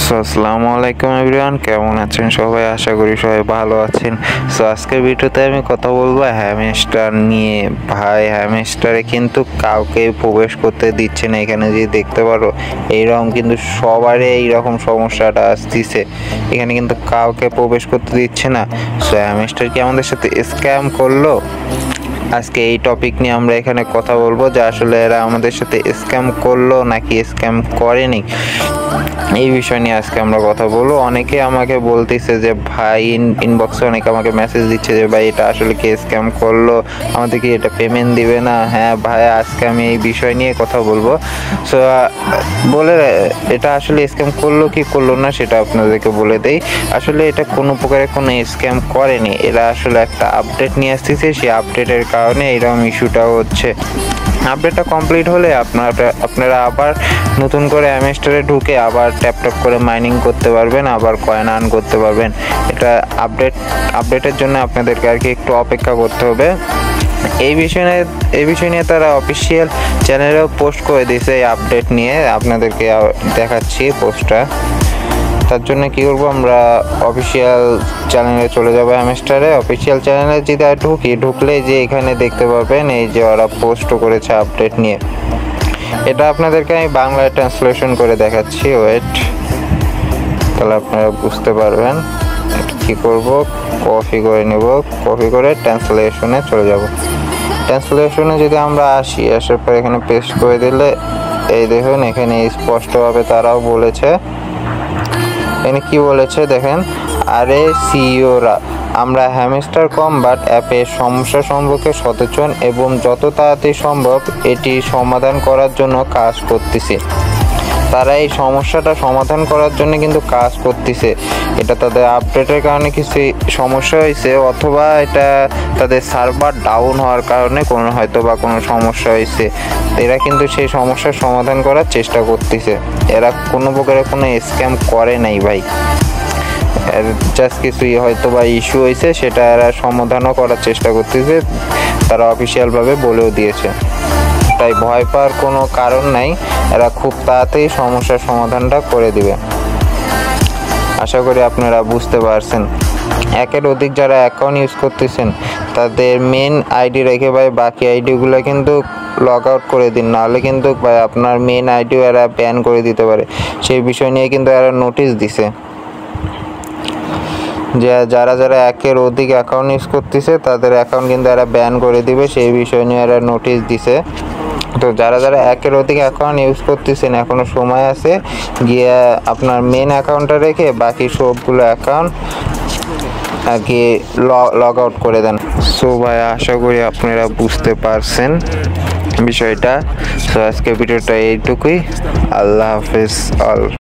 আসসালামু আলাইকুম এভরিওয়ান, কেমন আছেন সবাই? আশা করি সবাই ভালো আছেন। আজকের ভিডিওতে আমি কথা বলবো হ্যামস্টার নিয়ে। ভাই, হ্যামস্টারে কিন্তু কাউকে প্রবেশ করতে দিচ্ছে না। এখানে যে দেখতে পারো এইরকম কিন্তু সবারই এইরকম সমস্যাটা আসতেছে। এখানে কিন্তু কাউকে প্রবেশ করতে দিচ্ছে না। হ্যামস্টার কি আমাদের সাথে স্ক্যাম করলো? আজকে এই টপিক নিয়ে আমরা এখানে কথা বলবো যে আসলে এরা আমাদের সাথে স্ক্যাম করলো নাকি স্ক্যাম করেনি, এই বিষয় নিয়ে আজকে আমরা কথা বলবো। অনেকে আমাকে বলতেছে যে ভাই, ইনবক্সে অনেকে আমাকে মেসেজ দিচ্ছে যে ভাই এটা আসলে কি স্ক্যাম করলো, আমাদের কি এটা পেমেন্ট দিবে না? হ্যাঁ ভাই, আজকে আমি এই বিষয় নিয়ে কথা বলবো। সো বলে এটা আসলে স্ক্যাম করলো কি করলো না সেটা আপনাদেরকে বলে দেই। আসলে এটা কোনো প্রকারে কোনো স্ক্যাম করেনি। এরা আসলে একটা আপডেট নিয়ে আসতেছে, সেই আপডেটের কারণে এরকম ইস্যুটা হচ্ছে। আপডেটটা কমপ্লিট হলে আপনারা আবার নতুন করে হ্যামস্টারে ঢুকে আবার ট্যাপ করে মাইনিং করতে পারবেন, আবার কয়েন আর্ন করতে পারবেন। এটা আপডেটের জন্য আপনাদেরকে আর কি একটু অপেক্ষা করতে হবে। এই বিষয় নিয়ে তারা অফিসিয়াল চ্যানেলেও পোস্ট করে দিয়েছে এই আপডেট নিয়ে। আপনাদেরকে দেখাচ্ছি পোস্টটা। তার জন্য কি করবো, আমরা অফিসিয়াল চ্যানেলে চলে যাবো। হ্যামস্টারে অফিসিয়াল চ্যানেলে যদি ঢুকলে যে এখানে দেখতে পাবেন এই যে ওরা পোস্ট করেছে আপডেট নিয়ে। এটা আপনাদেরকে আমি বাংলায় ট্রান্সলেশন করে দেখাচ্ছি, ওয়েট, তাহলে আপনারা বুঝতে পারবেন। কি করব, কপি করে নেব, কপি করে ট্রান্সলেশনে চলে যাব। ট্রান্সলেশনে যদি আমরা আসার পর এখানে পেস্ট করে দিলে এই দেখুন এখানে স্পষ্টভাবে তারাও বলেছে। এখানে কি বলেছে দেখেন, আরে সিইওরা, আমরা হ্যামস্টার কমব্যাট অ্যাপের সমস্যা সম্পর্কে সচেতন এবং যত তাড়াতাড়ি সম্ভব এটি সমাধান করার জন্য কাজ করতেছি। তারা এই সমস্যাটা সমাধান করার জন্য কিন্তু কাজ করতেছে। এটা তাদের আপডেটের কারণে কিছু সমস্যা হয়েছে, অথবা এটা তাদের সার্ভার ডাউন হওয়ার কারণে কোনো সমস্যা হয়েছে। এরা কিন্তু সেই সমস্যার সমাধান করার চেষ্টা করতেছে। এরা কোনো প্রকারে কোনো স্ক্যাম করে নাই ভাই। জাস্ট কিছুই হয়তো বা ইস্যু হয়েছে, সেটা এরা সমাধানও করার চেষ্টা করতেছে, তারা অফিসিয়ালভাবে বলেও দিয়েছে। তাই ভয় পাওয়ার কোনো কারণ নাই, এরা খুব তাড়াতাড়ি সমস্যার সমাধানটা করে দিবে। আশা করি আপনারা বুঝতে পারছেন। একের অধিক যারা অ্যাকাউন্ট ইউজ করতেছেন তাদের মেন আইডি রেখে ভাই বাকি আইডিগুলো কিন্তু লগ আউট করে দিন, নাহলে কিন্তু ভাই আপনার মেন আইডিও এরা ব্যান করে দিতে পারে। সেই বিষয় নিয়ে কিন্তু এরা নোটিশ দিছে যে যারা একের অধিক অ্যাকাউন্ট ইউজ করতেছে তাদের অ্যাকাউন্ট কিন্তু এরা ব্যান করে দিবে, সেই বিষয় নিয়ে এরা নোটিশ দিছে। তো যারা একের অধিক অ্যাকাউন্ট ইউজ করতেছেন এখনও সময় আছে, গিয়ে আপনার মেন অ্যাকাউন্টটা রেখে বাকি সবগুলো অ্যাকাউন্ট আর কি লগ আউট করে দেন। সো ভাই, আশা করি আপনারা বুঝতে পারছেন বিষয়টা। সো আজকে ভিডিওটা এইটুকুই। আল্লাহ হাফেজ অল।